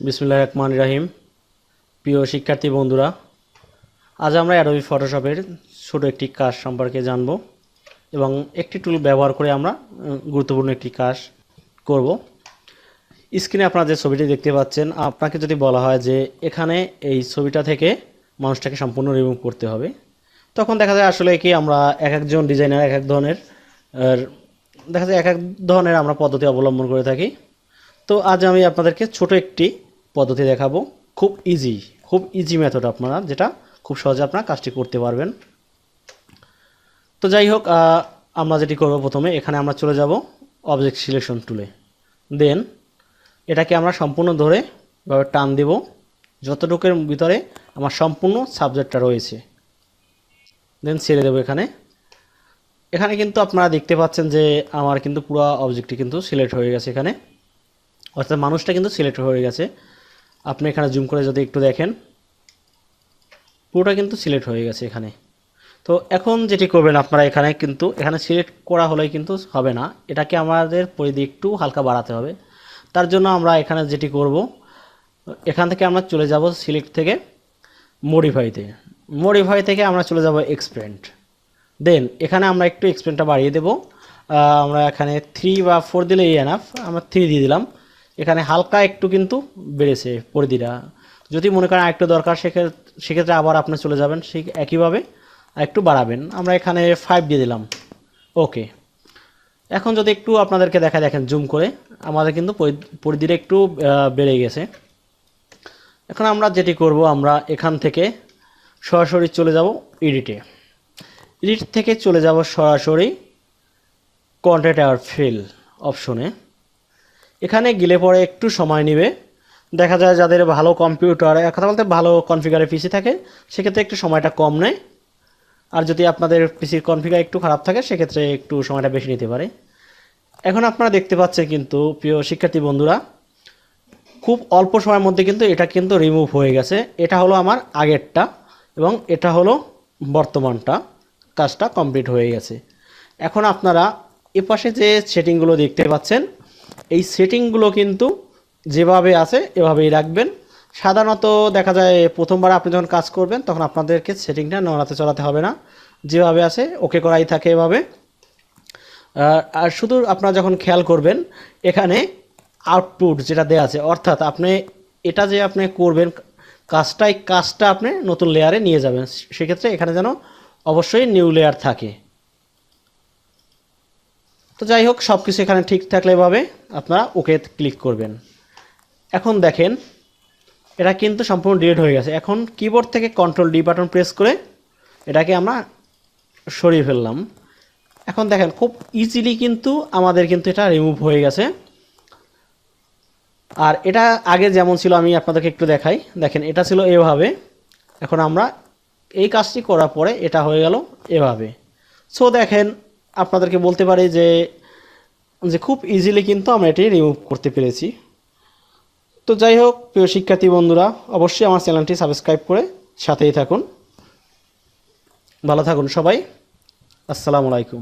বিসমিল্লাহির রহমানির রহিম। প্রিয় শিক্ষার্থী বন্ধুরা, আজ আমরা অ্যাডোবি ফটোশপের ছোট একটি কাজ সম্পর্কে জানব এবং একটি টুল ব্যবহার করে আমরা গুরুত্বপূর্ণ একটি কাজ করব। স্ক্রিনে আপনারা যে ছবিটি দেখতে পাচ্ছেন, আপনাকে যদি বলা হয় যে এখানে এই ছবিটা থেকে মানুষটাকে সম্পূর্ণ রিমুভ করতে হবে, তখন দেখা যায় আসলে কি আমরা এক একজন ডিজাইনার এক এক ধরনের আমরা পদ্ধতি অবলম্বন করে থাকি। তো আজ আমি আপনাদেরকে ছোট একটি পদ্ধতি দেখাবো, খুব ইজি মেথড আপনারা, যেটা খুব সহজে আপনারা কাজটি করতে পারবেন। তো যাই হোক, আমরা যেটি করব, প্রথমে এখানে আমরা চলে যাব অবজেক্ট সিলেকশন টুলে। দেন এটাকে আমরা সম্পূর্ণ ধরে ভাবে টান দেব যতটুকুর ভিতরে আমার সম্পূর্ণ সাবজেক্টটা রয়েছে। দেন ছেড়ে দেব। এখানে কিন্তু আপনারা দেখতে পাচ্ছেন যে আমার কিন্তু পুরো অবজেক্টটি কিন্তু সিলেক্ট হয়ে গেছে এখানে, অর্থাৎ মানুষটা কিন্তু সিলেক্ট হয়ে গেছে। আপনি এখানে জুম করে যদি একটু দেখেন, পুরোটা কিন্তু সিলেক্ট হয়ে গেছে এখানে। তো এখন যেটি করবেন আপনারা, এখানে সিলেক্ট করা হলেই কিন্তু হবে না, এটাকে আমাদের পরিধি একটু হালকা বাড়াতে হবে। তার জন্য আমরা এখানে যেটি করব, এখান থেকে আমরা চলে যাব সিলেক্ট থেকে মডিফাই থেকে আমরা চলে যাব এক্সপ্যান্ড। দেন এখানে আমরা একটু এক্সপ্যান্ডটা বাড়িয়ে দেব। আমরা এখানে 3 বা 4 দিলেই এনাফ, আমরা 3 দিয়ে দিলাম। এখানে হালকা একটু কিন্তু বেড়েছে পরিধিটা, যদি মনে করেন আরেকটু দরকার সেক্ষেত্রে আবার আপনি চলে যাবেন, সেই একইভাবে একটু বাড়াবেন। আমরা এখানে 5 দিয়ে দিলাম। ওকে, এখন যদি একটু আপনাদেরকে দেখেন জুম করে, আমাদের কিন্তু পরিধিটা একটু বেড়ে গেছে। এখন আমরা যেটি করব, আমরা এখান থেকে সরাসরি চলে যাব এডিট থেকে চলে যাব সরাসরি কন্টেন্ট আর ফিল অপশনে। এখানে গেলে পরে একটু সময় নেবে। দেখা যায় যাদের ভালো কম্পিউটার, কথা বলতে ভালো কনফিগারে পিসি থাকে, সেক্ষেত্রে একটু সময়টা কম নেয়। আর যদি আপনাদের পিসির কনফিগার একটু খারাপ থাকে, সেক্ষেত্রে একটু সময়টা বেশি নিতে পারে। এখন আপনারা দেখতে পাচ্ছেন কিন্তু প্রিয় শিক্ষার্থী বন্ধুরা, খুব অল্প সময়ের মধ্যে কিন্তু এটা কিন্তু রিমুভ হয়ে গেছে। এটা হলো আমার আগেরটা এবং এটা হলো বর্তমানটা, কাজটা কমপ্লিট হয়ে গেছে। এখন আপনারা এপাশে যে সেটিংগুলো দেখতে পাচ্ছেন, এই সেটিংগুলো কিন্তু যেভাবে আছে এভাবেই রাখবেন। সাধারণত দেখা যায় প্রথমবার আপনি যখন কাজ করবেন, তখন আপনাদেরকে সেটিংটা নড়াতে চড়াতে হবে না, যেভাবে আছে ওকে করাই থাকে এভাবে। আর শুধু আপনারা যখন খেয়াল করবেন, এখানে আউটপুট যেটা দেওয়া আছে, অর্থাৎ আপনি এটা যে আপনি করবেন কাজটা আপনি নতুন লেয়ারে নিয়ে যাবেন, সেক্ষেত্রে এখানে যেন অবশ্যই নিউ লেয়ার থাকে। তো যাই হোক, সব কিছু এখানে ঠিক থাকলে এভাবে আপনারা ওকে ক্লিক করবেন। এখন দেখেন এটা কিন্তু সম্পূর্ণ ডিলিট হয়ে গেছে। এখন কিবোর্ড থেকে Ctrl+D বাটন প্রেস করে এটাকে আমরা সরিয়ে ফেললাম। এখন দেখেন খুব ইজিলি কিন্তু আমাদের কিন্তু এটা রিমুভ হয়ে গেছে। আর এটা আগে যেমন ছিল আমি আপনাদেরকে একটু দেখাই। দেখেন এটা ছিল এভাবে, এখন আমরা এই কাজটি করার পরে এটা হয়ে গেল এভাবে। সো দেখেন, আপনাদেরকে বলতে পারি যে খুব ইজিলি কিন্তু আমরা এটি রিমুভ করতে পেরেছি। তো যাই হোক, প্রিয় শিক্ষার্থী বন্ধুরা, অবশ্যই আমার চ্যানেলটি সাবস্ক্রাইব করে সাথেই থাকুন। ভালো থাকুন সবাই। আসসালামু আলাইকুম।